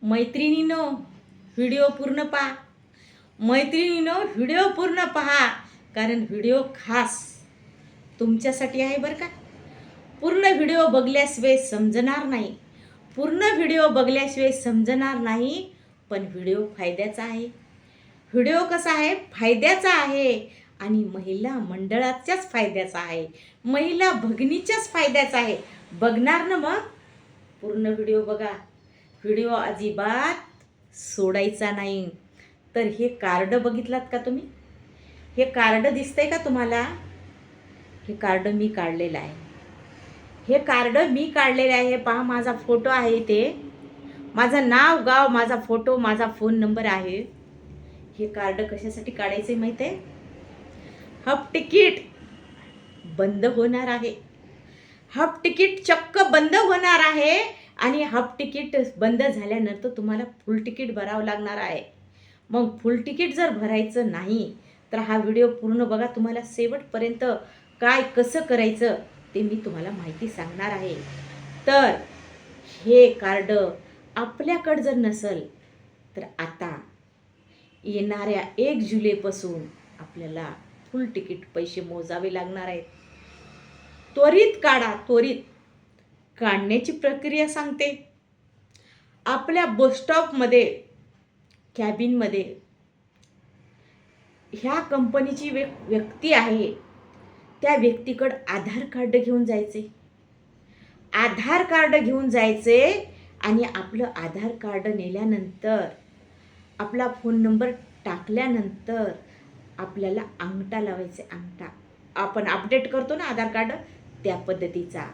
मैत्रिणींनो, व्हिडिओ पूर्ण पहा. मैत्रिणींनो, व्हिडिओ पूर्ण पहा, कारण व्हिडिओ खास तुमच्यासाठी आहे बरं का. पूर्ण व्हिडिओ बघल्याशिवाय समजणार नाही. पूर्ण व्हिडिओ बघल्याशिवाय समजणार नाही, पण व्हिडिओ फायद्याचा आहे. व्हिडिओ कसा आहे? फायद्याचा आहे आणि महिला मंडळाच्याच फायद्याचा आहे. महिला भगिनीच्याच फायद्याचा आहे. बघणार ना मग? पूर्ण व्हिडिओ बघा. व्हिडिओ अजिबात सोडायचा नाही. तर हे कार्ड बघितलात का तुम्ही? हे कार्ड दिसतंय का तुम्हाला? हे कार्ड मी काढलेलं आहे. हे कार्ड मी काढलेलं आहे. पहा, माझा फोटो आहे ते. माझं नाव, गाव, माझा फोटो, माझा फोन नंबर आहे. हे कार्ड कशासाठी काढायचे माहीत आहे? हाफ तिकीट बंद होणार आहे. हाफ तिकीट चक्क बंद होणार आहे आणि हाफ तिकीट बंद झाल्यानंतर तुम्हाला फुल तिकीट भरावं लागणार आहे. मग फुल तिकीट जर भरायचं नाही तर हा व्हिडिओ पूर्ण बघा. तुम्हाला शेवटपर्यंत काय कसं करायचं ते मी तुम्हाला माहिती सांगणार आहे. तर हे कार्ड आपल्याकडं जर नसेल तर आता येणाऱ्या 1 जुलैपासून आपल्याला फुल तिकीट पैसे मोजावे लागणार आहेत. त्वरित काढा. त्वरित काढण्याची प्रक्रिया सांगते. आपल्या बसस्टॉपमध्ये, कॅबिनमध्ये ह्या कंपनीची व्यक्ती आहे, त्या व्यक्तीकडं आधार कार्ड घेऊन जायचे. आधार कार्ड घेऊन जायचे आणि आपलं आधार कार्ड नेल्यानंतर, आपला फोन नंबर टाकल्यानंतर आपल्याला अंगठा लावायचे. अंगठा आपण अपडेट करतो ना आधार कार्ड, त्या पद्धतीचा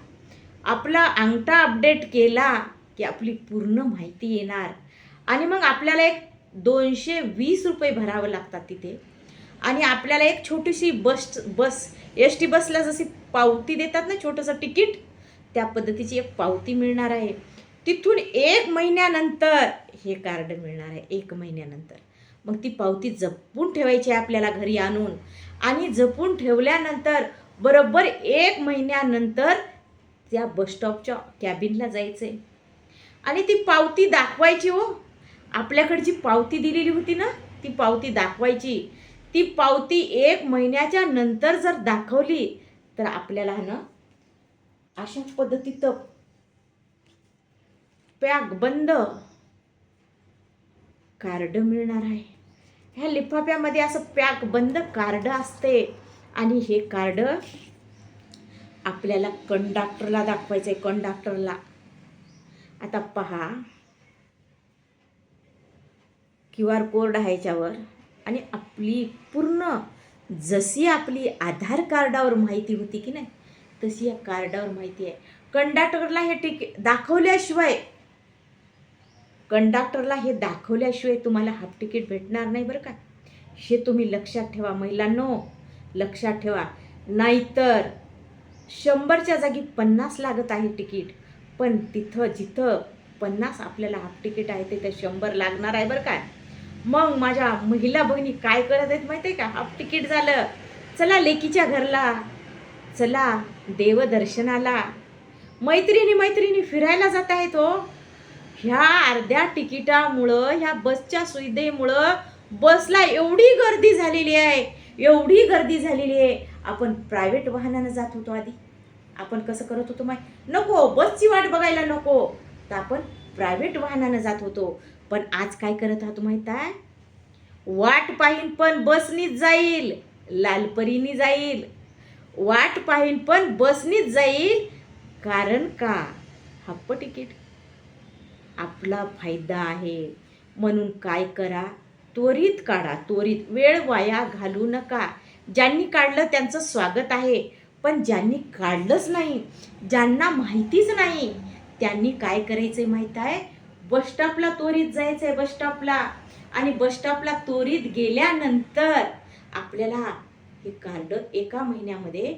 आपला अंगठा अपडेट केला की आपली पूर्ण माहिती येणार. आणि मग आपल्याला एक 220 रुपये भरावं लागतात तिथे. आणि आपल्याला एक छोटीशी बस एस टी बसला जशी पावती देतात ना, छोटंसं तिकीट, त्या पद्धतीची एक पावती मिळणार आहे. तिथून 1 महिन्यानंतर हे कार्ड मिळणार आहे. 1 महिन्यानंतर मग ती पावती जपून ठेवायची आहे आपल्याला घरी आणून. आणि जपून ठेवल्यानंतर बरोबर 1 महिन्यानंतर त्या बसस्टॉपच्या कॅबिनला जायचं आहे आणि ती पावती दाखवायची. हो, आपल्याकडे जी पावती दिलेली होती ना, ती पावती दाखवायची. ती पावती 1 महिन्याच्या नंतर जर दाखवली तर आपल्याला ना अशा पद्धतीत पॅक बंद कार्ड मिळणार आहे. ह्या लिफाफ्यामध्ये असं पॅक बंद कार्ड असते आणि हे कार्ड आपल्याला कंडक्टरला दाखवायचं आहे. कंडक्टरला आता पहा, QR कोड आहे याच्यावर आणि आपली पूर्ण जशी आपली आधार कार्डावर माहिती होती की नाही, तशी या कार्डावर माहिती आहे. कंडक्टरला हे दाखवल्याशिवाय तुम्हाला हाफ तिकीट भेटणार नाही बरं का. हे तुम्ही लक्षात ठेवा महिलांनो, लक्षात ठेवा. नाहीतर 100च्या जागी 50 लागत आहे तिकीट, पण जिथं 50 आपल्याला हाफ तिकीट आहे तिथं 100 लागणार आहे बरं का. मग माझ्या महिला भगिनी काय करत आहेत माहिती आहे का? हाफ तिकीट झालं, चला घरला, चला देवदर्शनाला, मैत्रिणी फिरायला जात आहेत. हो, ह्या अर्ध्या तिकिटामुळं, ह्या बसच्या सुविधेमुळं बसला एवढी गर्दी झालेली आहे. आपण प्रायव्हेट वाहनानं जात होतो आधी. आपण कसं करत होतो नको बसची वाट बघायला नको, तर आपण प्रायव्हेट वाहनानं जात होतो. पण आज काय करत आहात माहीत आहे? वाट पाहीन पण बसनीच जाईल, लालपरीनी जाईल. वाट पाहीन पण बसनीच जाईल. कारण का? हाफ तिकीट आपला फायदा आहे. म्हणून काय करा, त्वरित काढा. त्वरित, वेळ वाया घालू नका. ज्यांनी काढलं त्यांचं स्वागत आहे, पण ज्यांनी काढलंच नाही, ज्यांना माहितीच नाही, त्यांनी काय करायचं माहीत आहे? बसस्टॉपला त्वरित जायचं आहे, बसस्टॉपला. आणि बसस्टॉपला त्वरित गेल्यानंतर आपल्याला हे कार्ड 1 महिन्यामध्ये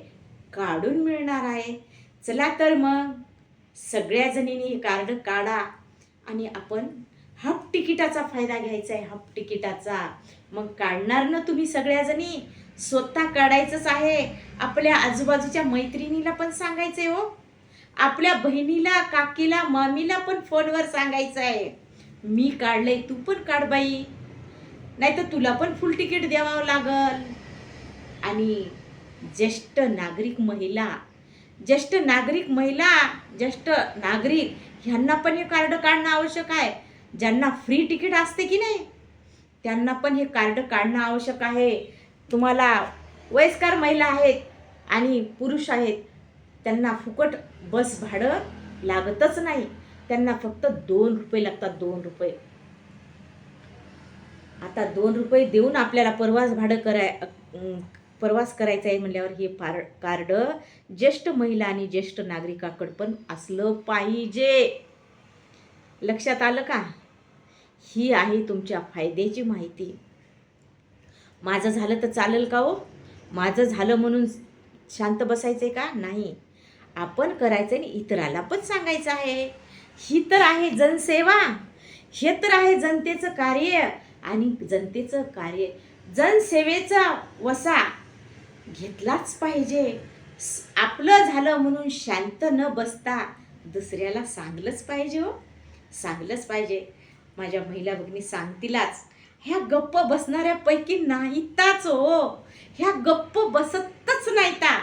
काढून मिळणार आहे. चला तर मग सगळ्या जणींनी हे कार्ड काढा आणि आपण हाफ तिकिटाचा फायदा घ्यायचा आहे. हाफ तिकिटाचा मग काढणार ना तुम्ही सगळ्याजणी? स्वतः काढायचंच आहे. आपल्या आजूबाजूच्या मैत्रिणीला पण सांगायचं आहे. हो, आपल्या बहिणीला, काकीला, मामीला पण फोनवर सांगायचं आहे. मी काढलंय, तू पण काढ बाई, नाही तर तुला पण फुल तिकीट द्यावं लागल. आणि ज्येष्ठ नागरिक महिला, ज्येष्ठ नागरिक महिला, ज्येष्ठ नागरिक ह्यांना पण हे कार्ड काढणं आवश्यक आहे. ज्यांना फ्री तिकीट असते की नाही, त्यांना पण हे कार्ड काढणं आवश्यक आहे. तुम्हाला वयस्कर महिला आहेत आणि पुरुष आहेत, त्यांना फुकट बस भाडं लागतच नाही. त्यांना फक्त 2 रुपये लागतात, 2 रुपये. आता 2 रुपये देऊन आपल्याला प्रवास करायचा आहे म्हणल्यावर हे कार्ड ज्येष्ठ महिला आणि ज्येष्ठ नागरिकाकडे पण असलं पाहिजे. लक्षात आलं का? ही आहे तुमच्या फायद्याची माहिती. माझं झालं तर चालेल का हो? माझं झालं म्हणून शांत बसायचंय का? नाही. आपण करायचं आणि इतराला पण सांगायचं आहे. ही तर आहे जनसेवा, हे तर आहे जनतेचं कार्य. आणि जनतेचं कार्य, जनसेवेचा वसा घेतलाच पाहिजे. आपलं झालं म्हणून शांत न बसता दुसऱ्याला सांगलंच पाहिजे हो, सांगलंच पाहिजे. माझ्या महिला भगिनी सांगतीलच. ह्या गप्प बसणाऱ्यापैकी नाहीताच हो, ह्या गप्प बसतच नाहीता.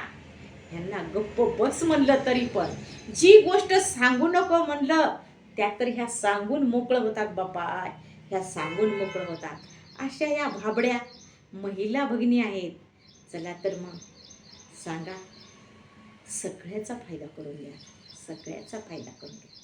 ह्यांना गप्प बस म्हणलं तरी पण, जी गोष्ट सांगू नको म्हणलं त्या तर ह्या सांगून मोकळं होतात बाबा, ह्या सांगून मोकळं होतात. अशा या भाबड्या महिला भगिनी आहेत. चला तर मग सांगा, सगळ्याचा फायदा करून घ्या, सगळ्याचा फायदा करून घ्या.